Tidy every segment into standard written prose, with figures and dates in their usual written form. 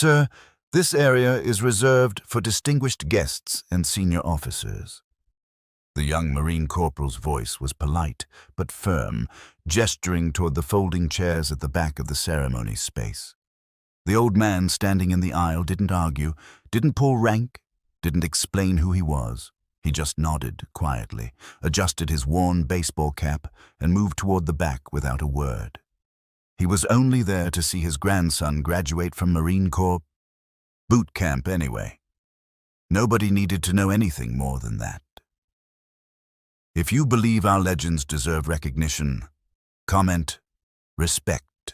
Sir, this area is reserved for distinguished guests and senior officers. The young Marine corporal's voice was polite but firm, gesturing toward the folding chairs at the back of the ceremony space. The old man standing in the aisle didn't argue, didn't pull rank, didn't explain who he was. He just nodded quietly, adjusted his worn baseball cap, and moved toward the back without a word. He was only there to see his grandson graduate from Marine Corps boot camp anyway. Nobody needed to know anything more than that. If you believe our legends deserve recognition, comment, respect.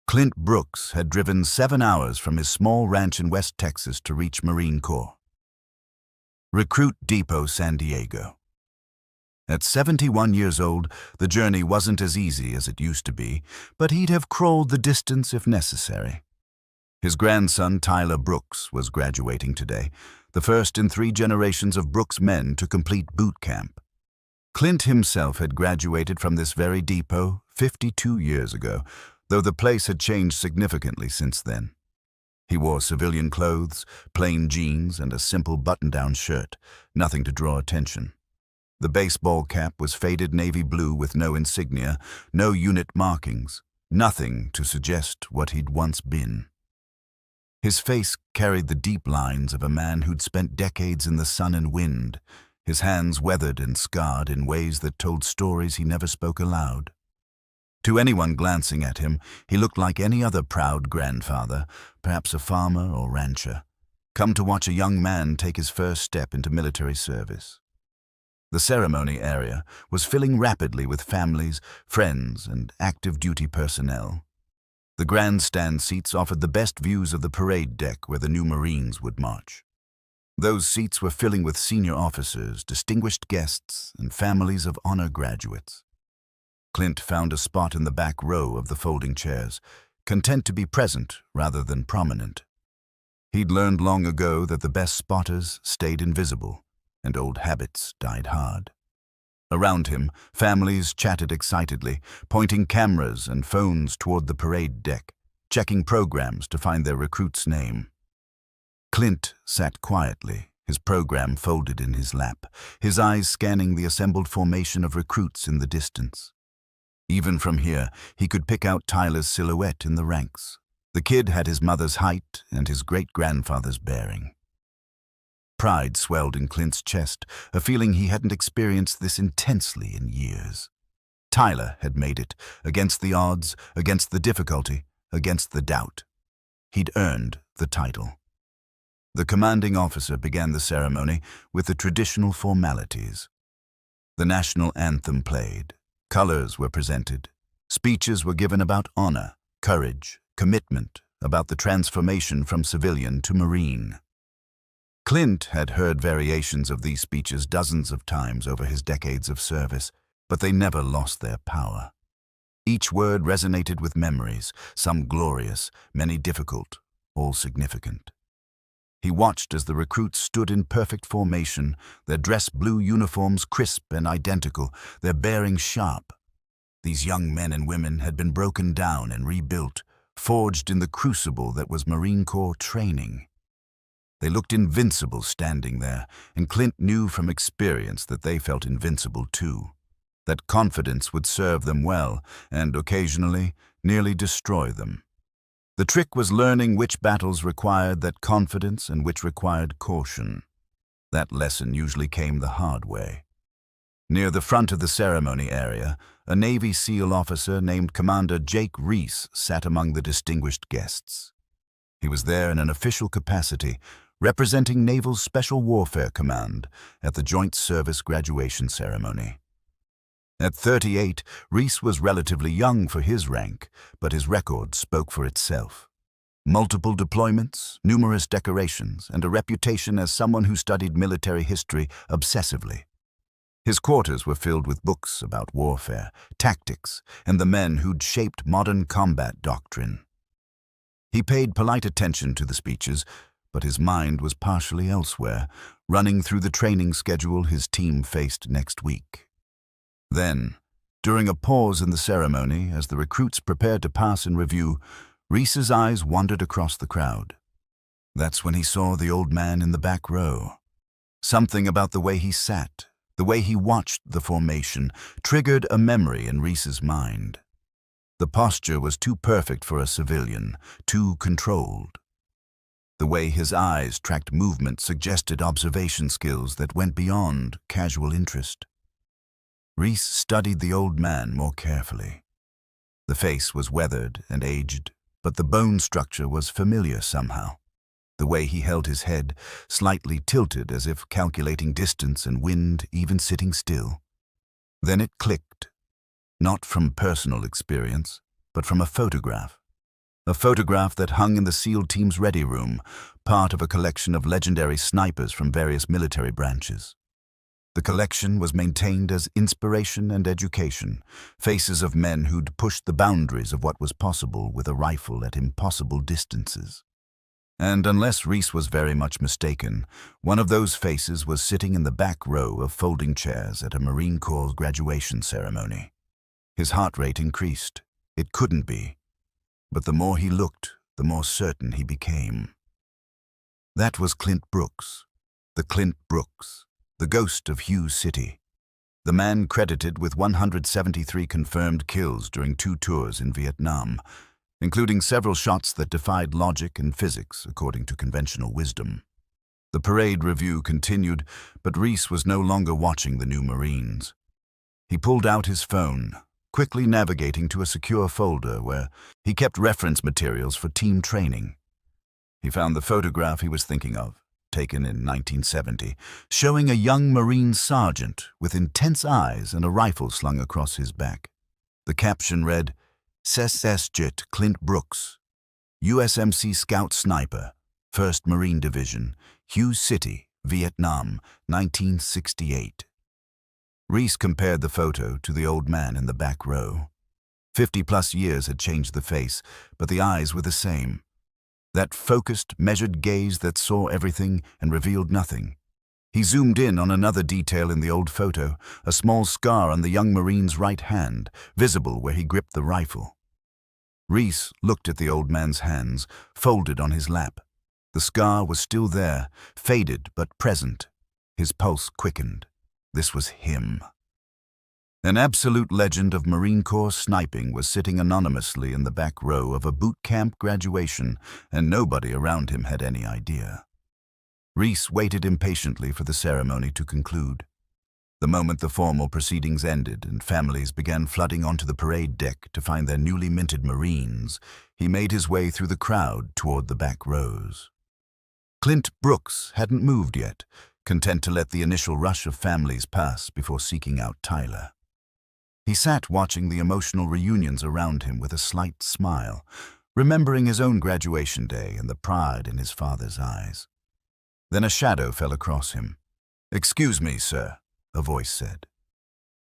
Clint Brooks had driven 7 hours from his small ranch in West Texas to reach Marine Corps. Recruit Depot, San Diego. At 71 years old, the journey wasn't as easy as it used to be, but he'd have crawled the distance if necessary. His grandson, Tyler Brooks, was graduating today, the first in 3 generations of Brooks men to complete boot camp. Clint himself had graduated from this very depot 52 years ago, though the place had changed significantly since then. He wore civilian clothes, plain jeans, and a simple button-down shirt, nothing to draw attention. The baseball cap was faded navy blue with no insignia, no unit markings, nothing to suggest what he'd once been. His face carried the deep lines of a man who'd spent decades in the sun and wind, his hands weathered and scarred in ways that told stories he never spoke aloud. To anyone glancing at him, he looked like any other proud grandfather, perhaps a farmer or rancher, come to watch a young man take his first step into military service. The ceremony area was filling rapidly with families, friends, and active duty personnel. The grandstand seats offered the best views of the parade deck where the new Marines would march. Those seats were filling with senior officers, distinguished guests, and families of honor graduates. Clint found a spot in the back row of the folding chairs, content to be present rather than prominent. He'd learned long ago that the best spotters stayed invisible, and old habits died hard. Around him, families chatted excitedly, pointing cameras and phones toward the parade deck, checking programs to find their recruit's name. Clint sat quietly, his program folded in his lap, his eyes scanning the assembled formation of recruits in the distance. Even from here, he could pick out Tyler's silhouette in the ranks. The kid had his mother's height and his great-grandfather's bearing. Pride swelled in Clint's chest, a feeling he hadn't experienced this intensely in years. Tyler had made it, against the odds, against the difficulty, against the doubt. He'd earned the title. The commanding officer began the ceremony with the traditional formalities. The national anthem played. Colors were presented. Speeches were given about honor, courage, commitment, about the transformation from civilian to Marine. Clint had heard variations of these speeches dozens of times over his decades of service, but they never lost their power. Each word resonated with memories, some glorious, many difficult, all significant. He watched as the recruits stood in perfect formation, their dress blue uniforms crisp and identical, their bearing sharp. These young men and women had been broken down and rebuilt, forged in the crucible that was Marine Corps training. They looked invincible standing there, and Clint knew from experience that they felt invincible too, that confidence would serve them well and, occasionally, nearly destroy them. The trick was learning which battles required that confidence and which required caution. That lesson usually came the hard way. Near the front of the ceremony area, a Navy SEAL officer named Commander Jake Reese sat among the distinguished guests. He was there in an official capacity, representing Naval Special Warfare Command at the Joint Service graduation ceremony. At 38, Reese was relatively young for his rank, but his record spoke for itself. Multiple deployments, numerous decorations, and a reputation as someone who studied military history obsessively. His quarters were filled with books about warfare, tactics, and the men who'd shaped modern combat doctrine. He paid polite attention to the speeches, but his mind was partially elsewhere, running through the training schedule his team faced next week. Then, during a pause in the ceremony, as the recruits prepared to pass in review, Reese's eyes wandered across the crowd. That's when he saw the old man in the back row. Something about the way he sat, the way he watched the formation, triggered a memory in Reese's mind. The posture was too perfect for a civilian, too controlled. The way his eyes tracked movement suggested observation skills that went beyond casual interest. Reese studied the old man more carefully. The face was weathered and aged, but the bone structure was familiar somehow. The way he held his head, slightly tilted as if calculating distance and wind even sitting still. Then it clicked, not from personal experience, but from a photograph. A photograph that hung in the SEAL team's ready room, part of a collection of legendary snipers from various military branches. The collection was maintained as inspiration and education, faces of men who'd pushed the boundaries of what was possible with a rifle at impossible distances. And unless Reese was very much mistaken, one of those faces was sitting in the back row of folding chairs at a Marine Corps graduation ceremony. His heart rate increased. It couldn't be. But the more he looked, the more certain he became. That was Clint Brooks. The Clint Brooks, the ghost of Hughes City. The man credited with 173 confirmed kills during 2 tours in Vietnam, including several shots that defied logic and physics according to conventional wisdom. The parade review continued, but Reese was no longer watching the new Marines. He pulled out his phone, quickly navigating to a secure folder where he kept reference materials for team training. He found the photograph he was thinking of, taken in 1970, showing a young Marine sergeant with intense eyes and a rifle slung across his back. The caption read, "Sesjit Clint Brooks, USMC Scout Sniper, 1st Marine Division, Hughes City, Vietnam, 1968. Reese compared the photo to the old man in the back row. 50-plus years had changed the face, but the eyes were the same. That focused, measured gaze that saw everything and revealed nothing. He zoomed in on another detail in the old photo, a small scar on the young Marine's right hand, visible where he gripped the rifle. Reese looked at the old man's hands, folded on his lap. The scar was still there, faded but present. His pulse quickened. This was him. An absolute legend of Marine Corps sniping was sitting anonymously in the back row of a boot camp graduation, and nobody around him had any idea. Reese waited impatiently for the ceremony to conclude. The moment the formal proceedings ended and families began flooding onto the parade deck to find their newly minted Marines, he made his way through the crowd toward the back rows. Clint Brooks hadn't moved yet, content to let the initial rush of families pass before seeking out Tyler. He sat watching the emotional reunions around him with a slight smile, remembering his own graduation day and the pride in his father's eyes. Then a shadow fell across him. "Excuse me, sir," a voice said.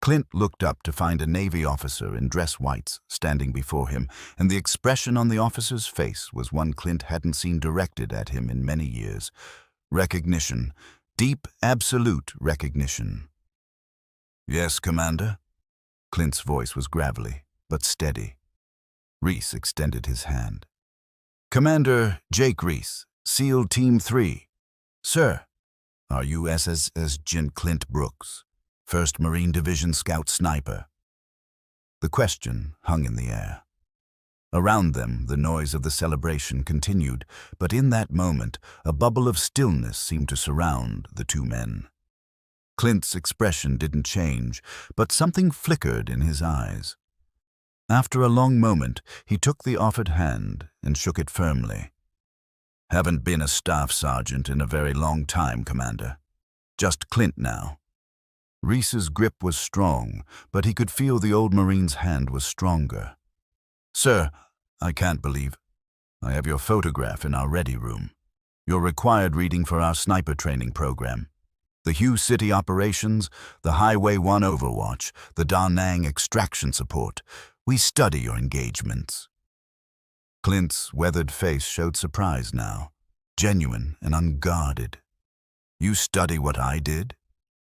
Clint looked up to find a Navy officer in dress whites standing before him, and the expression on the officer's face was one Clint hadn't seen directed at him in many years. Recognition, deep, absolute recognition. "Yes, Commander?" Clint's voice was gravelly, but steady. Reese extended his hand. "Commander Jake Reese, SEAL Team 3. Sir, are you Sergeant Clint Brooks, 1st Marine Division Scout Sniper?" The question hung in the air. Around them, the noise of the celebration continued, but in that moment, a bubble of stillness seemed to surround the two men. Clint's expression didn't change, but something flickered in his eyes. After a long moment, he took the offered hand and shook it firmly. "Haven't been a staff sergeant in a very long time, Commander. Just Clint now." Reese's grip was strong, but he could feel the old Marine's hand was stronger. "Sir, I can't believe. I have your photograph in our ready room. Your required reading for our sniper training program. The Hughes City operations, the Highway 1 Overwatch, the Da Nang extraction support. We study your engagements." Clint's weathered face showed surprise now, genuine and unguarded. "You study what I did?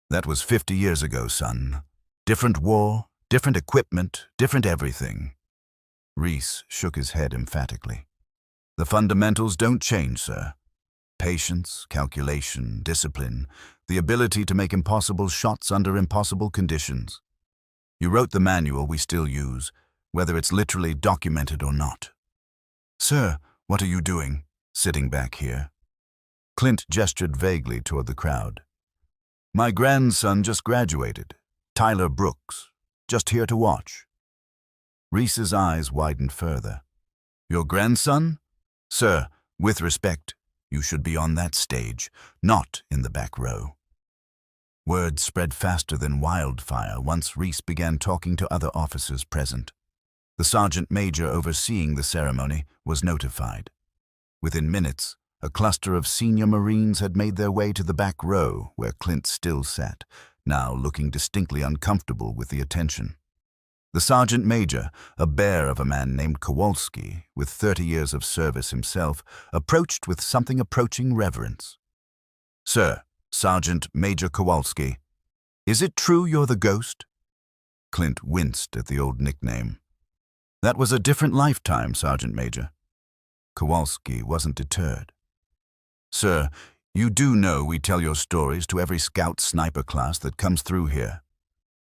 That was 50 years ago, son. Different war, different equipment, different everything." Reese shook his head emphatically. The fundamentals don't change, sir. Patience, calculation, discipline, the ability to make impossible shots under impossible conditions. You wrote the manual we still use, whether it's literally documented or not. Sir, what are you doing, sitting back here? Clint gestured vaguely toward the crowd. My grandson just graduated, Tyler Brooks, just here to watch. Reese's eyes widened further. Your grandson? Sir, with respect, you should be on that stage, not in the back row. Word spread faster than wildfire once Reese began talking to other officers present. The sergeant major overseeing the ceremony was notified. Within minutes, a cluster of senior Marines had made their way to the back row where Clint still sat, now looking distinctly uncomfortable with the attention. The sergeant major, a bear of a man named Kowalski, with 30 years of service himself, approached with something approaching reverence. Sir, Sergeant Major Kowalski, is it true you're the ghost? Clint winced at the old nickname. That was a different lifetime, Sergeant Major. Kowalski wasn't deterred. Sir, you do know we tell your stories to every scout sniper class that comes through here.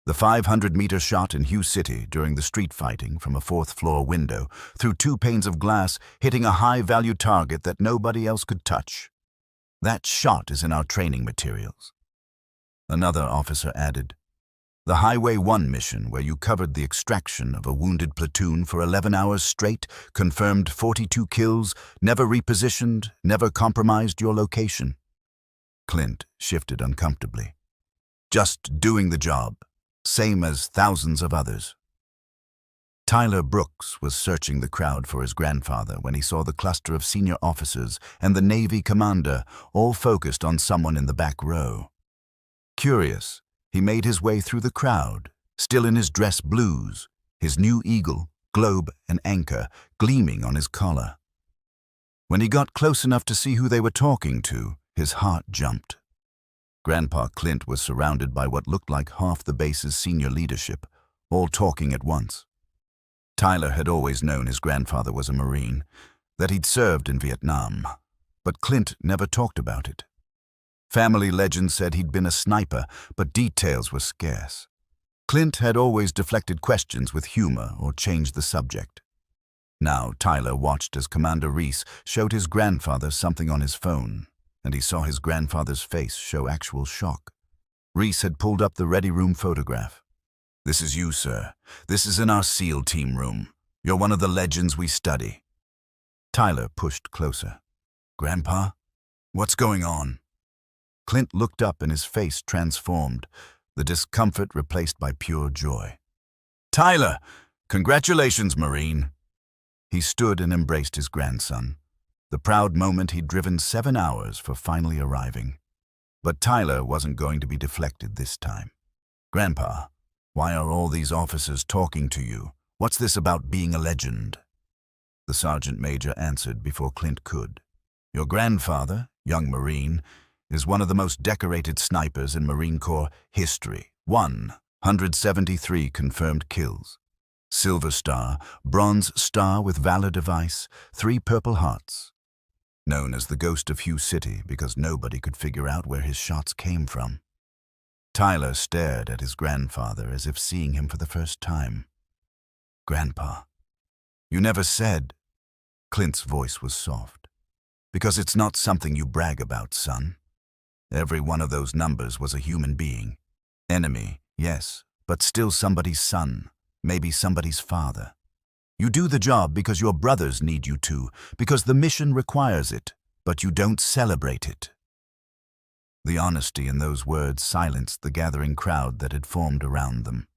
The 500-meter shot in Hugh City during the street fighting from a fourth-floor window through 2 panes of glass, hitting a high-value target that nobody else could touch. That shot is in our training materials. Another officer added, the Highway 1 mission where you covered the extraction of a wounded platoon for 11 hours straight, confirmed 42 kills, never repositioned, never compromised your location. Clint shifted uncomfortably. Just doing the job. Same as thousands of others. Tyler Brooks was searching the crowd for his grandfather when he saw the cluster of senior officers and the Navy commander all focused on someone in the back row. Curious, he made his way through the crowd, still in his dress blues, his new eagle, globe, and anchor gleaming on his collar. When he got close enough to see who they were talking to, his heart jumped. Grandpa Clint was surrounded by what looked like half the base's senior leadership, all talking at once. Tyler had always known his grandfather was a Marine, that he'd served in Vietnam, but Clint never talked about it. Family legend said he'd been a sniper, but details were scarce. Clint had always deflected questions with humor or changed the subject. Now Tyler watched as Commander Reese showed his grandfather something on his phone, and he saw his grandfather's face show actual shock. Reese had pulled up the ready room photograph. This is you, sir. This is in our SEAL team room. You're one of the legends we study. Tyler pushed closer. Grandpa? What's going on? Clint looked up and his face transformed, the discomfort replaced by pure joy. Tyler! Congratulations, Marine! He stood and embraced his grandson, the proud moment he'd driven 7 hours for finally arriving. But Tyler wasn't going to be deflected this time. Grandpa, why are all these officers talking to you? What's this about being a legend? The sergeant major answered before Clint could. Your grandfather, young Marine, is one of the most decorated snipers in Marine Corps history. 173 confirmed kills. Silver Star, Bronze Star with Valor Device, 3 Purple Hearts. Known as the Ghost of Hugh City because nobody could figure out where his shots came from. Tyler stared at his grandfather as if seeing him for the first time. Grandpa, you never said. Clint's voice was soft. Because it's not something you brag about, son. Every one of those numbers was a human being. Enemy, yes, but still somebody's son, maybe somebody's father. You do the job because your brothers need you to, because the mission requires it, but you don't celebrate it. The honesty in those words silenced the gathering crowd that had formed around them.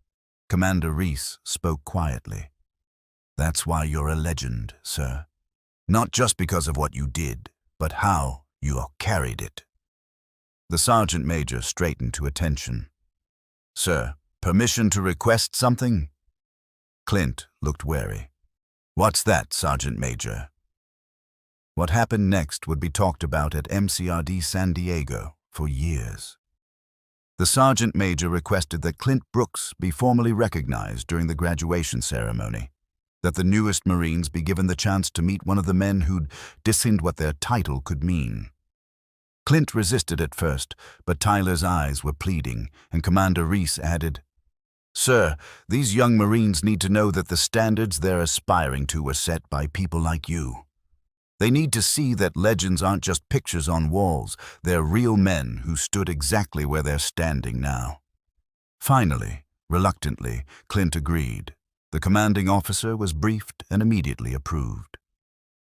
Commander Reese spoke quietly. That's why you're a legend, sir. Not just because of what you did, but how you carried it. The sergeant major straightened to attention. Sir, permission to request something? Clint looked wary. What's that, Sergeant Major? What happened next would be talked about at MCRD San Diego for years. The sergeant major requested that Clint Brooks be formally recognized during the graduation ceremony. that the newest Marines be given the chance to meet one of the men who'd discerned what their title could mean. Clint resisted at first, but Tyler's eyes were pleading, and Commander Reese added, "Sir, these young Marines need to know that the standards they're aspiring to were set by people like you. They need to see that legends aren't just pictures on walls, they're real men who stood exactly where they're standing now." Finally, reluctantly, Clint agreed. The commanding officer was briefed and immediately approved.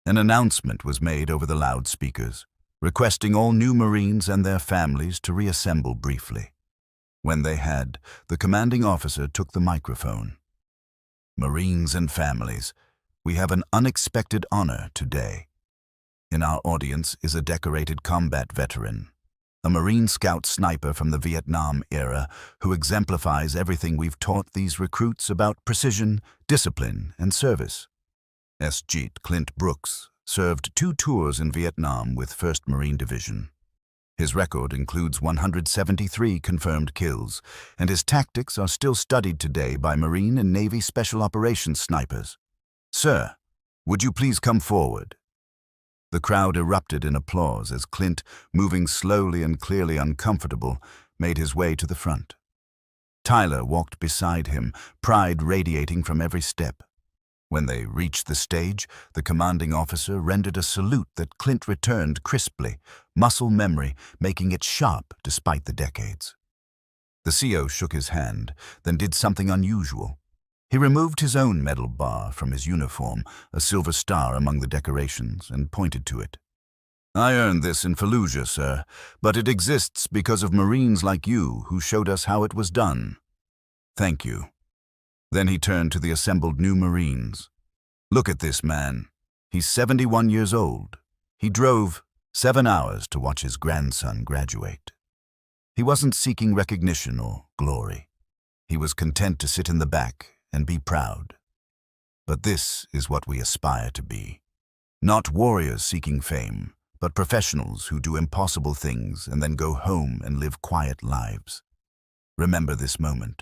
An announcement was made over the loudspeakers, requesting all new Marines and their families to reassemble briefly. When they had, the commanding officer took the microphone. "Marines and families, we have an unexpected honor today. In our audience is a decorated combat veteran, a Marine Scout sniper from the Vietnam era who exemplifies everything we've taught these recruits about precision, discipline, and service. Sgt. Clint Brooks served 2 tours in Vietnam with 1st Marine Division. His record includes 173 confirmed kills, and his tactics are still studied today by Marine and Navy Special Operations snipers. Sir, would you please come forward?" The crowd erupted in applause as Clint, moving slowly and clearly uncomfortable, made his way to the front. Tyler walked beside him, pride radiating from every step. When they reached the stage, the commanding officer rendered a salute that Clint returned crisply, muscle memory making it sharp despite the decades. The CO shook his hand, then did something unusual. He removed his own medal bar from his uniform, a silver star among the decorations, and pointed to it. "I earned this in Fallujah, sir, but it exists because of Marines like you who showed us how it was done. Thank you." Then he turned to the assembled new Marines. "Look at this man. He's 71 years old. He drove 7 hours to watch his grandson graduate. He wasn't seeking recognition or glory. He was content to sit in the back and be proud. But this is what we aspire to be. Not warriors seeking fame, but professionals who do impossible things and then go home and live quiet lives. Remember this moment.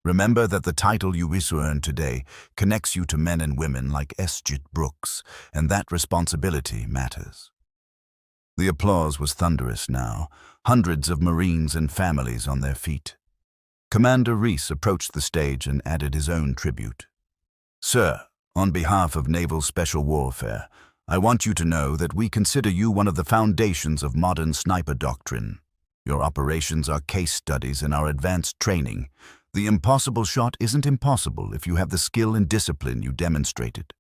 Remember that the title you wish to earn today connects you to men and women like Sgt. Brooks, and that responsibility matters." The applause was thunderous now, hundreds of Marines and families on their feet. Commander Reese approached the stage and added his own tribute. "Sir, on behalf of Naval Special Warfare, I want you to know that we consider you one of the foundations of modern sniper doctrine. Your operations are case studies in our advanced training. The impossible shot isn't impossible if you have the skill and discipline you demonstrated.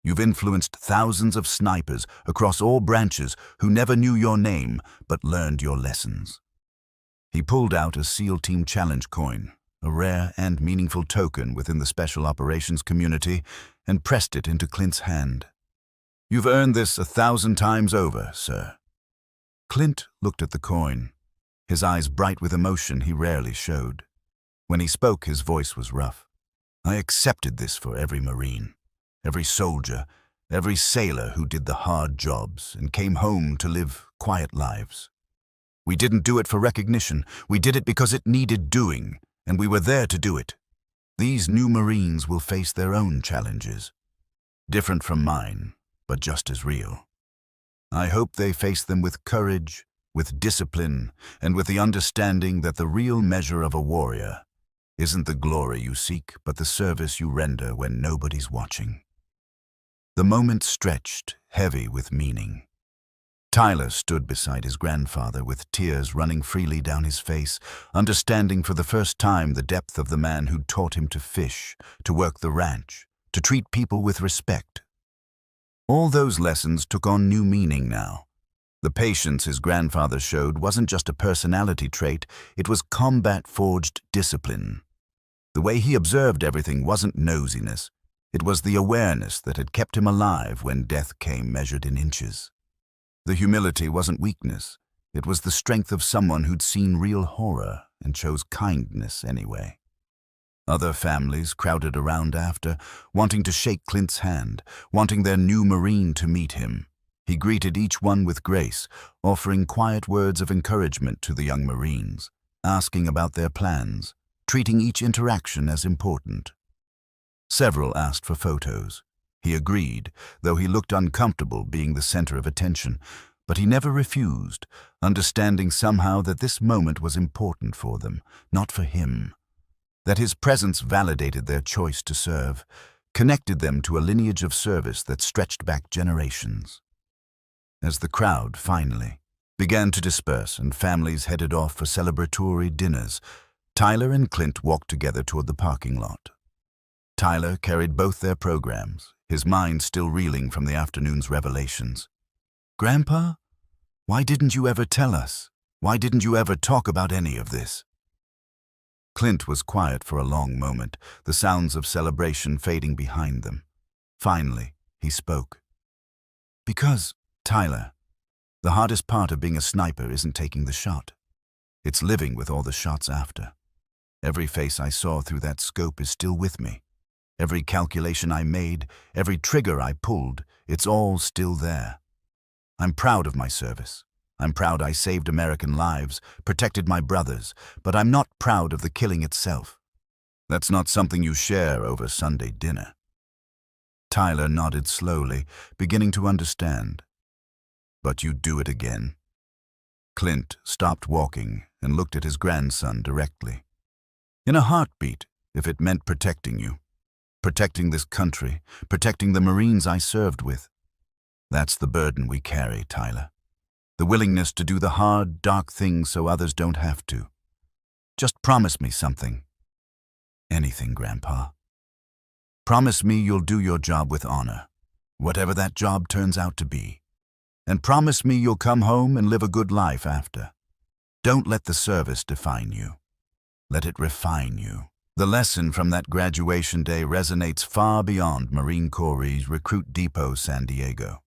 You've influenced thousands of snipers across all branches who never knew your name but learned your lessons." He pulled out a SEAL Team Challenge coin, a rare and meaningful token within the Special Operations community, and pressed it into Clint's hand. "You've earned this 1,000 times over, sir." Clint looked at the coin, his eyes bright with emotion he rarely showed. When he spoke, his voice was rough. "I accepted this for every Marine, every soldier, every sailor who did the hard jobs and came home to live quiet lives. We didn't do it for recognition. We did it because it needed doing, and we were there to do it. These new Marines will face their own challenges, different from mine, but just as real. I hope they face them with courage, with discipline, and with the understanding that the real measure of a warrior isn't the glory you seek, but the service you render when nobody's watching." The moment stretched, heavy with meaning. Tyler stood beside his grandfather with tears running freely down his face, understanding for the first time the depth of the man who'd taught him to fish, to work the ranch, to treat people with respect. All those lessons took on new meaning now. The patience his grandfather showed wasn't just a personality trait, it was combat-forged discipline. The way he observed everything wasn't nosiness, it was the awareness that had kept him alive when death came measured in inches. The humility wasn't weakness, it was the strength of someone who'd seen real horror and chose kindness anyway. Other families crowded around after, wanting to shake Clint's hand, wanting their new Marine to meet him. He greeted each one with grace, offering quiet words of encouragement to the young Marines, asking about their plans, treating each interaction as important. Several asked for photos. He agreed, though he looked uncomfortable being the center of attention, but he never refused, understanding somehow that this moment was important for them, not for him. That his presence validated their choice to serve, connected them to a lineage of service that stretched back generations. As the crowd, finally, began to disperse and families headed off for celebratory dinners, Tyler and Clint walked together toward the parking lot. Tyler carried both their programs, his mind still reeling from the afternoon's revelations. "Grandpa, why didn't you ever tell us? Why didn't you ever talk about any of this?" Clint was quiet for a long moment, the sounds of celebration fading behind them. Finally, he spoke. "Because, Tyler, the hardest part of being a sniper isn't taking the shot. It's living with all the shots after. Every face I saw through that scope is still with me. Every calculation I made, every trigger I pulled, it's all still there. I'm proud of my service. I'm proud I saved American lives, protected my brothers, but I'm not proud of the killing itself. That's not something you share over Sunday dinner." Tyler nodded slowly, beginning to understand. "But you'd do it again?" Clint stopped walking and looked at his grandson directly. "In a heartbeat, if it meant protecting you. Protecting this country, protecting the Marines I served with. That's the burden we carry, Tyler. The willingness to do the hard, dark things so others don't have to. Just promise me something." "Anything, Grandpa." "Promise me you'll do your job with honor, whatever that job turns out to be. And promise me you'll come home and live a good life after. Don't let the service define you. Let it refine you." The lesson from that graduation day resonates far beyond Marine Corps' Recruit Depot, San Diego.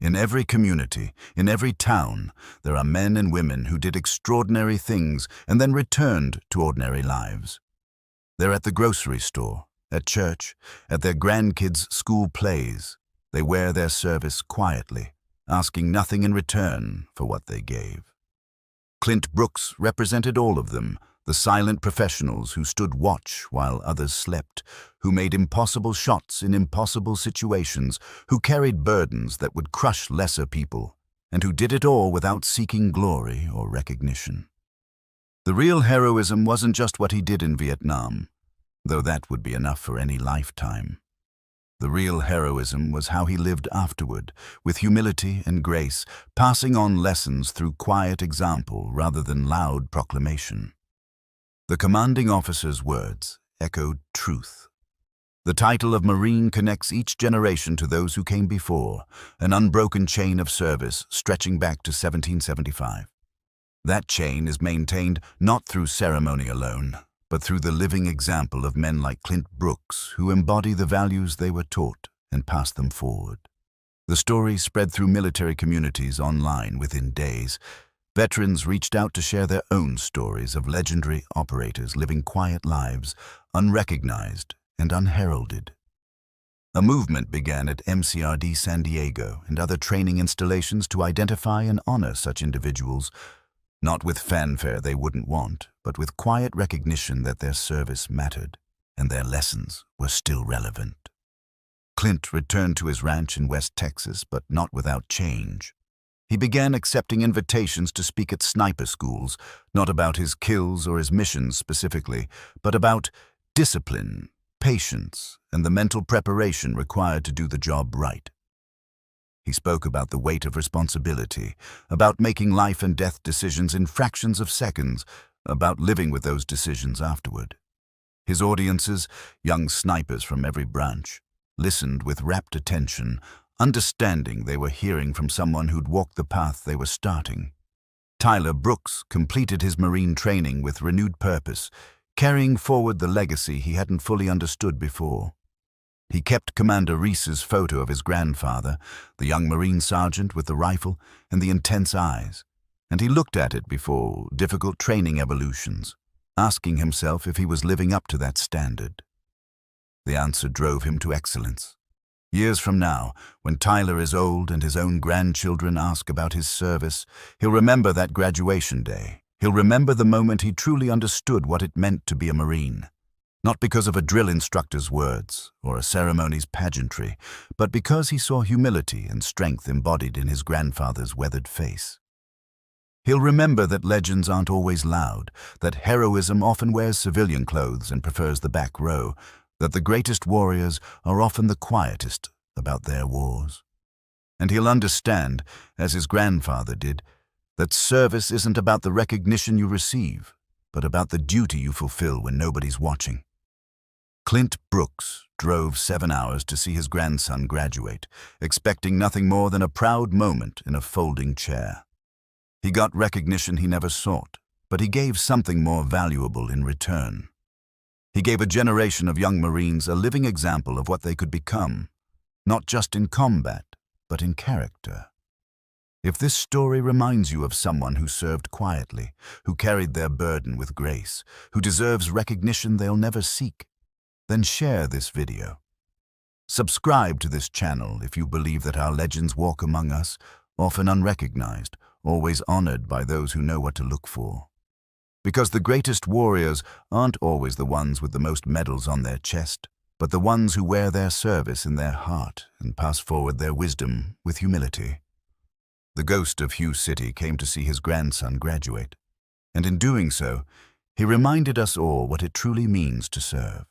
In every community, in every town, there are men and women who did extraordinary things and then returned to ordinary lives. They're at the grocery store, at church, at their grandkids' school plays. They wear their service quietly, asking nothing in return for what they gave. Clint Brooks represented all of them, the silent professionals who stood watch while others slept, who made impossible shots in impossible situations, who carried burdens that would crush lesser people, and who did it all without seeking glory or recognition. The real heroism wasn't just what he did in Vietnam, though that would be enough for any lifetime. The real heroism was how he lived afterward, with humility and grace, passing on lessons through quiet example rather than loud proclamation. The commanding officer's words echoed truth. The title of Marine connects each generation to those who came before, an unbroken chain of service stretching back to 1775. That chain is maintained not through ceremony alone, but through the living example of men like Clint Brooks, who embody the values they were taught and pass them forward. The story spread through military communities online within days. Veterans reached out to share their own stories of legendary operators living quiet lives, unrecognized and unheralded. A movement began at MCRD San Diego and other training installations to identify and honor such individuals, not with fanfare they wouldn't want, but with quiet recognition that their service mattered and their lessons were still relevant. Clint returned to his ranch in West Texas, but not without change. He began accepting invitations to speak at sniper schools, not about his kills or his missions specifically, but about discipline, patience, and the mental preparation required to do the job right. He spoke about the weight of responsibility, about making life and death decisions in fractions of seconds, about living with those decisions afterward. His audiences, young snipers from every branch, listened with rapt attention, understanding they were hearing from someone who'd walked the path they were starting. Tyler Brooks completed his Marine training with renewed purpose, carrying forward the legacy he hadn't fully understood before. He kept Commander Reese's photo of his grandfather, the young Marine sergeant with the rifle and the intense eyes, and he looked at it before difficult training evolutions, asking himself if he was living up to that standard. The answer drove him to excellence. Years from now, when Tyler is old and his own grandchildren ask about his service, he'll remember that graduation day. He'll remember the moment he truly understood what it meant to be a Marine. Not because of a drill instructor's words or a ceremony's pageantry, but because he saw humility and strength embodied in his grandfather's weathered face. He'll remember that legends aren't always loud, that heroism often wears civilian clothes and prefers the back row, that the greatest warriors are often the quietest about their wars. And he'll understand, as his grandfather did, that service isn't about the recognition you receive, but about the duty you fulfill when nobody's watching. Clint Brooks drove 7 hours to see his grandson graduate, expecting nothing more than a proud moment in a folding chair. He got recognition he never sought, but he gave something more valuable in return. He gave a generation of young Marines a living example of what they could become, not just in combat, but in character. If this story reminds you of someone who served quietly, who carried their burden with grace, who deserves recognition they'll never seek, then share this video. Subscribe to this channel if you believe that our legends walk among us, often unrecognized, always honored by those who know what to look for. Because the greatest warriors aren't always the ones with the most medals on their chest, but the ones who wear their service in their heart and pass forward their wisdom with humility. The ghost of Hugh City came to see his grandson graduate, and in doing so, he reminded us all what it truly means to serve.